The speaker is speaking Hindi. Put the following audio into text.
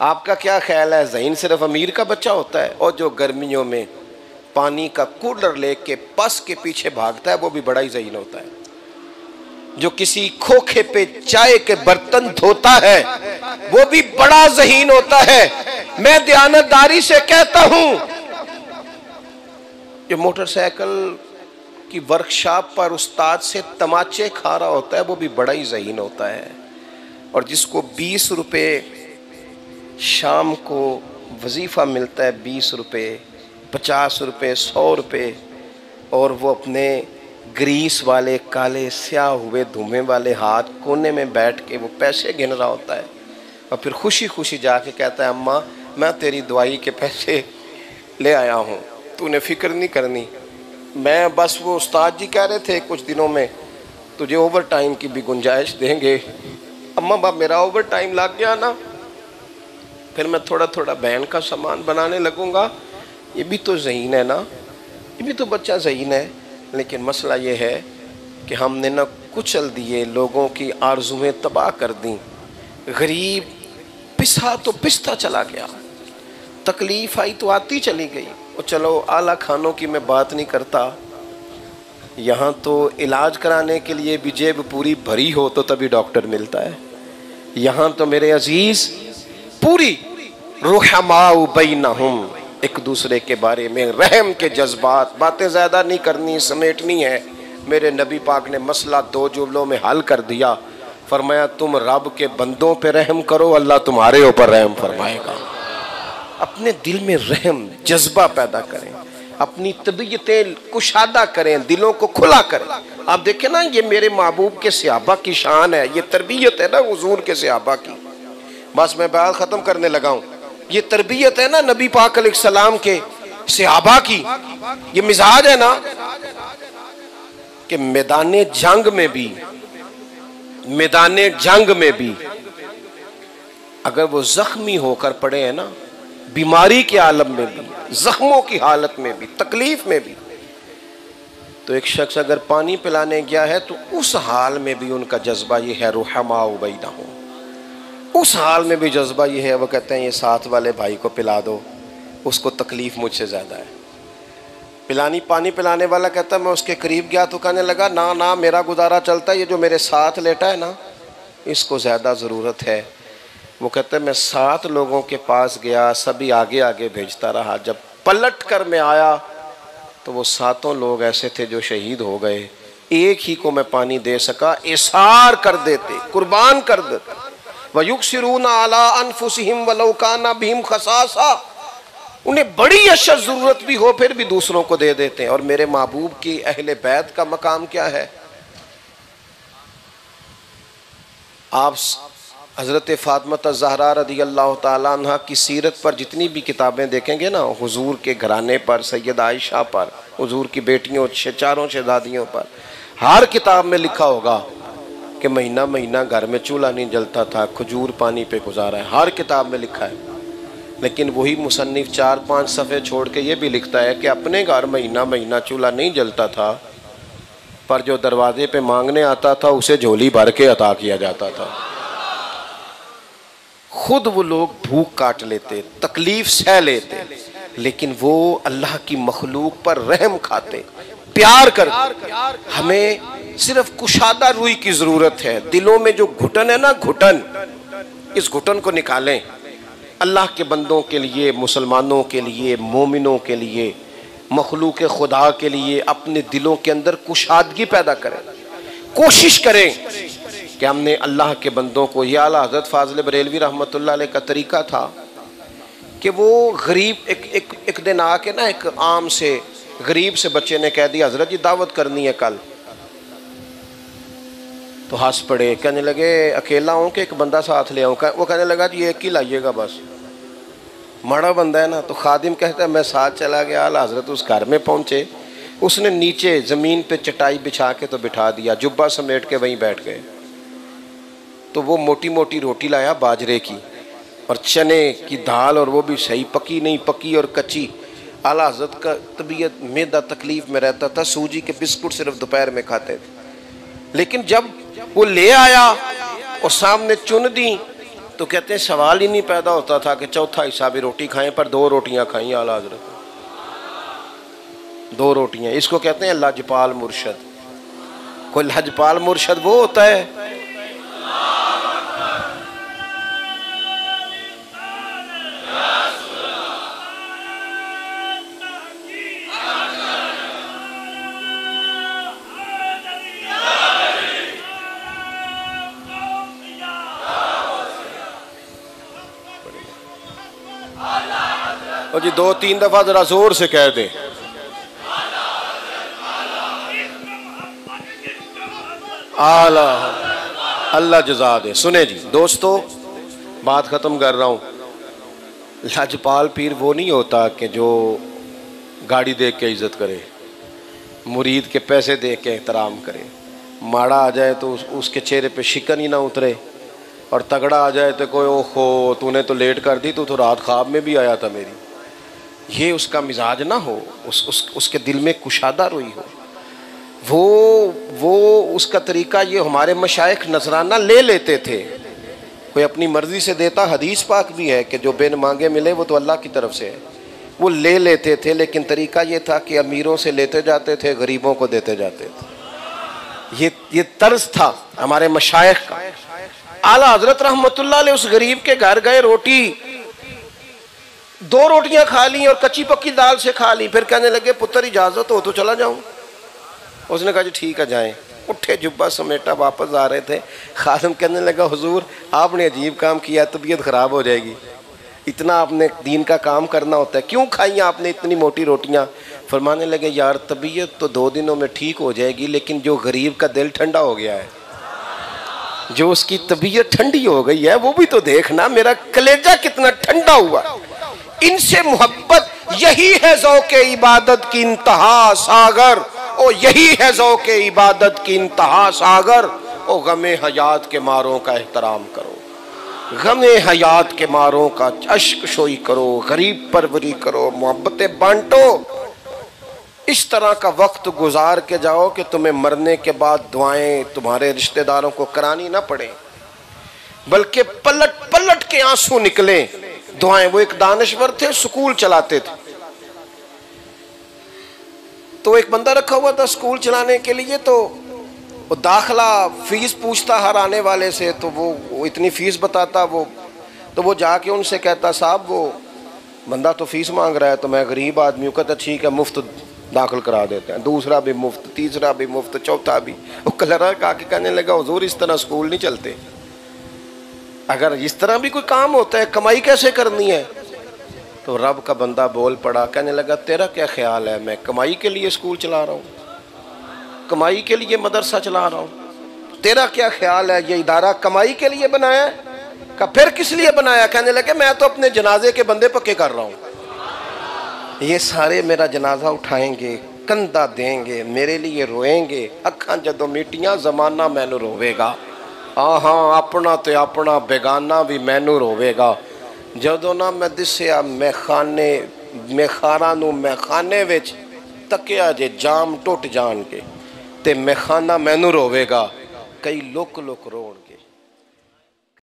आपका क्या ख्याल है, ज़हीन सिर्फ अमीर का बच्चा होता है? और जो गर्मियों में पानी का कूलर लेके पस के पीछे भागता है वो भी बड़ा ही ज़हीन होता है। जो किसी खोखे पे चाय के बर्तन धोता है वो भी बड़ा ज़हीन होता है। मैं दयानतदारी से कहता हूं, जो मोटरसाइकिल की वर्कशॉप पर उस्ताद से तमाचे खा रहा होता है वो भी बड़ा ही ज़हीन होता है। और जिसको 20 रुपये शाम को वजीफ़ा मिलता है, 20 रुपये, 50 रुपये, 100 रुपये, और वो अपने ग्रीस वाले काले स्याह हुए धुएं वाले हाथ कोने में बैठ के वो पैसे गिन रहा होता है, और फिर खुशी खुशी जाके कहता है अम्मा मैं तेरी दवाई के पैसे ले आया हूँ, तूने फ़िक्र नहीं करनी। मैं बस, वो उस्ताद जी कह रहे थे कुछ दिनों में तुझे ओवर टाइम की भी गुंजाइश देंगे। अम्मा बाप मेरा ओवर टाइम लग गया ना, फिर मैं थोड़ा थोड़ा बहन का सामान बनाने लगूंगा। ये भी तो ज़हीन है ना, ये भी तो बच्चा ज़हीन है। लेकिन मसला ये है कि हमने ना कुचल दिए, लोगों की आरज़ुएं तबाह कर दी। गरीब पिसा तो पिसता चला गया, तकलीफ़ आई तो आती चली गई। और चलो आला खानों की मैं बात नहीं करता, यहाँ तो इलाज कराने के लिए भी जेब पूरी भरी हो तो तभी डॉक्टर मिलता है। यहाँ तो मेरे अजीज़ पूरी रुहमाउ बैनहुम, एक दूसरे के बारे में रहम के जज्बात। बातें ज़्यादा नहीं करनी, समेटनी है। मेरे नबी पाक ने मसला 2 जुमलों में हल कर दिया। फरमाया तुम रब के बंदों पे रहम करो, अल्लाह तुम्हारे ऊपर रहम फरमाएगा। अपने दिल में रहम जज्बा पैदा करें, अपनी तबीयतें कुशादा करें, दिलों को खुला करें। आप देखें ना, ये मेरे महबूब के सहाबा की शान है, ये तरबियत है ना हुजूर के सहाबा की। बस मैं बात ख़त्म करने लगा हूँ। ये तरबियत है ना नबी पाक अलैहिस्सलाम के सहाबा की, ये मिजाज है ना कि मैदाने जंग में भी अगर वो जख्मी होकर पड़े हैं ना, बीमारी के आलम में भी, जख्मों की हालत में भी, तकलीफ में भी, तो एक शख्स अगर पानी पिलाने गया है तो उस हाल में भी उनका जज्बा ये है रुहमाउ बैनहुम। उस हाल में भी जज्बा ये है, वो कहते हैं ये साथ वाले भाई को पिला दो, उसको तकलीफ़ मुझसे ज़्यादा है। पानी पिलाने वाला कहता है मैं उसके करीब गया तो कहने लगा ना ना मेरा गुजारा चलता है, ये जो मेरे साथ लेटा है ना इसको ज़्यादा ज़रूरत है। वो कहते हैं मैं 7 लोगों के पास गया, सभी आगे आगे भेजता रहा, जब पलट कर मैं आया तो वो 7 लोग ऐसे थे जो शहीद हो गए, एक ही को मैं पानी दे सका। इसार कर देते, कुर्बान कर देते। वयुक्सिरूना अला अनफुसिहिम वलौ काना बिहिम खसासा, उन्हें बड़ी अशद ज़रूरत भी हो फिर भी दूसरों को दे देते हैं। और मेरे महबूब की अहले बैत का मकाम क्या है? आप हज़रत फ़ातिमा ज़हरा रज़ी अल्लाह ताला अन्हा की सीरत पर जितनी भी किताबें देखेंगे ना, हुजूर के घराने पर, सैयद आयशा पर, हुजूर की बेटियों 4 शहज़ादियों पर, हर किताब में लिखा होगा कि महीना महीना घर में चूल्हा नहीं जलता था, खजूर पानी पे गुजारा है, हर किताब में लिखा है। लेकिन वही मुसन्निफ 4-5 सफ़े छोड़ के ये भी लिखता है कि अपने घर महीना महीना चूल्हा नहीं जलता था, पर जो दरवाजे पे मांगने आता था उसे झोली भर के अता किया जाता था। खुद वो लोग भूख काट लेते, तकलीफ सह लेते, लेकिन वो अल्लाह की मखलूक पर रहम खाते, प्यार करते। हमें सिर्फ कुशादा रूई की ज़रूरत है। दिलों में जो घुटन है ना, घुटन, इस घुटन को निकालें। अल्लाह के बंदों के लिए, मुसलमानों के लिए, मोमिनों के लिए, मखलूक खुदा के लिए अपने दिलों के अंदर कुशादगी पैदा करें। कोशिश करें कि हमने अल्लाह के बंदों को, या आला हज़रत फ़ाज़िल बरेलवी रहमतुल्लाह अलैह का तरीका था कि वो गरीब एक दिन आके ना, एक आम से गरीब से बच्चे ने कह दिया हज़रत जी दावत करनी है कल, तो हंस पड़े, कहने लगे अकेला हूँ कि एक बंदा साथ ले आऊँ? वो कहने लगा जी एक ही लाइएगा बस, माड़ा बंदा है ना। तो खादिम कहता है मैं साथ चला गया। आला हज़रत उस घर में पहुँचे, उसने नीचे ज़मीन पे चटाई बिछा के तो बिठा दिया, जुब्बा समेट के वहीं बैठ गए। तो वो मोटी मोटी रोटी लाया बाजरे की और चने की दाल, और वो भी सही पकी नहीं, पकी और कच्ची। आला हज़रत का तबीयत मैदा तकलीफ़ में रहता था, सूजी के बिस्कुट सिर्फ दोपहर में खाते थे। लेकिन जब वो ले आया और सामने चुन दी तो कहते हैं सवाल ही नहीं पैदा होता था कि चौथा हिस्सा भी रोटी खाएं, पर 2 रोटियां खाई आला हजरत, 2 रोटियां। इसको कहते हैं लजपाल मुर्शद। कोई लजपाल मुर्शद वो होता है और जी 2-3 दफा जरा जोर से कह दे आला, अल्लाह जज़ा दे। सुने जी दोस्तों, बात ख़त्म कर रहा हूँ। लजपाल पीर वो नहीं होता कि जो गाड़ी देख के इज़्ज़त करे, मुरीद के पैसे देख के एहतराम करे, माड़ा आ जाए तो उसके चेहरे पे शिकन ही ना उतरे, और तगड़ा आ जाए तो कोई ओहो तूने तो लेट कर दी, तू तो रात ख्वाब में भी आया था मेरी। ये उसका मिजाज ना हो, उसके दिल में कुशादा रोई हो। वो उसका तरीका ये, हमारे मशाइख नजराना ले लेते थे, कोई अपनी मर्जी से देता, हदीस पाक भी है कि जो बिन मांगे मिले वो तो अल्लाह की तरफ से है, वो ले लेते थे। लेकिन तरीका ये था कि अमीरों से लेते जाते थे, गरीबों को देते जाते थे। ये तर्ज था हमारे मशाइख का। आला हजरत रहमतुल्लाह अलैह उस गरीब के घर गए, रोटी 2 रोटियां खा ली और कच्ची पक्की दाल से खा ली। फिर कहने लगे पुत्र इजाजत हो तो चला जाऊं। उसने कहा जी ठीक है जाएं। उठे, जुब्बा समेटा, वापस आ रहे थे। खादिम कहने लगा हुजूर आपने अजीब काम किया, तबीयत ख़राब हो जाएगी, इतना आपने दीन का काम करना होता है, क्यों खाई आपने इतनी मोटी रोटियां? फरमाने लगे यार तबीयत तो 2 दिनों में ठीक हो जाएगी, लेकिन जो गरीब का दिल ठंडा हो गया है, जो उसकी तबीयत ठंडी हो गई है, वो भी तो देखना, मेरा कलेजा कितना ठंडा हुआ। इनसे मोहब्बत, यही है ज़ौक़े इबादत की इंतहा सागर, ओ यही है ज़ौक़े इबादत की इंतहा सागर। ओ गमे हयात के मारों का एहतराम करो, गमे हयात के मारों का अश्क शोई करो, गरीब परवरी करो, मोहब्बतें बांटो। इस तरह का वक्त गुजार के जाओ कि तुम्हें मरने के बाद दुआएं तुम्हारे रिश्तेदारों को करानी ना पड़े, बल्कि पलट पलट के आंसू निकले दुआएं। वो एक दानश्वर थे, स्कूल चलाते थे, तो एक बंदा रखा हुआ था स्कूल चलाने के लिए। तो वो दाखला फीस पूछता हर आने वाले से, तो वो इतनी फीस बताता, तो वो जाके उनसे कहता साहब वो बंदा तो फीस मांग रहा है, तो मैं गरीब आदमी हूँ। कहता ठीक है मुफ्त दाखिल करा देते हैं, दूसरा भी मुफ्त, तीसरा भी मुफ्त, चौथा भी। वो कलरा काके कहने लगा हुजूर इस तरह स्कूल नहीं चलते, अगर इस तरह भी कोई काम होता है कमाई कैसे करनी है? तो रब का बंदा बोल पड़ा, कहने लगा तेरा क्या ख्याल है, मैं कमाई के लिए स्कूल चला रहा हूँ, कमाई के लिए मदरसा चला रहा हूँ, तेरा क्या ख्याल है ये इदारा कमाई के लिए बनाया है? का फिर किस लिए बनाया? कहने लगे मैं तो अपने जनाजे के बंदे पक्के कर रहा हूँ, ये सारे मेरा जनाजा उठाएंगे, कंधा देंगे, मेरे लिए रोएंगे, अखा जदों मिटियां जमाना मैनू रोवेगा। हाँ अपना तो अपना बेगाना भी मैनू रोवेगा। जदों ना मैं दिसिया मैं खाना नू मैं खाने विच तकिया जे जाम टुट जान के, ते मैं खाना मैनू रोवेगा, कई लुक लुक रोण।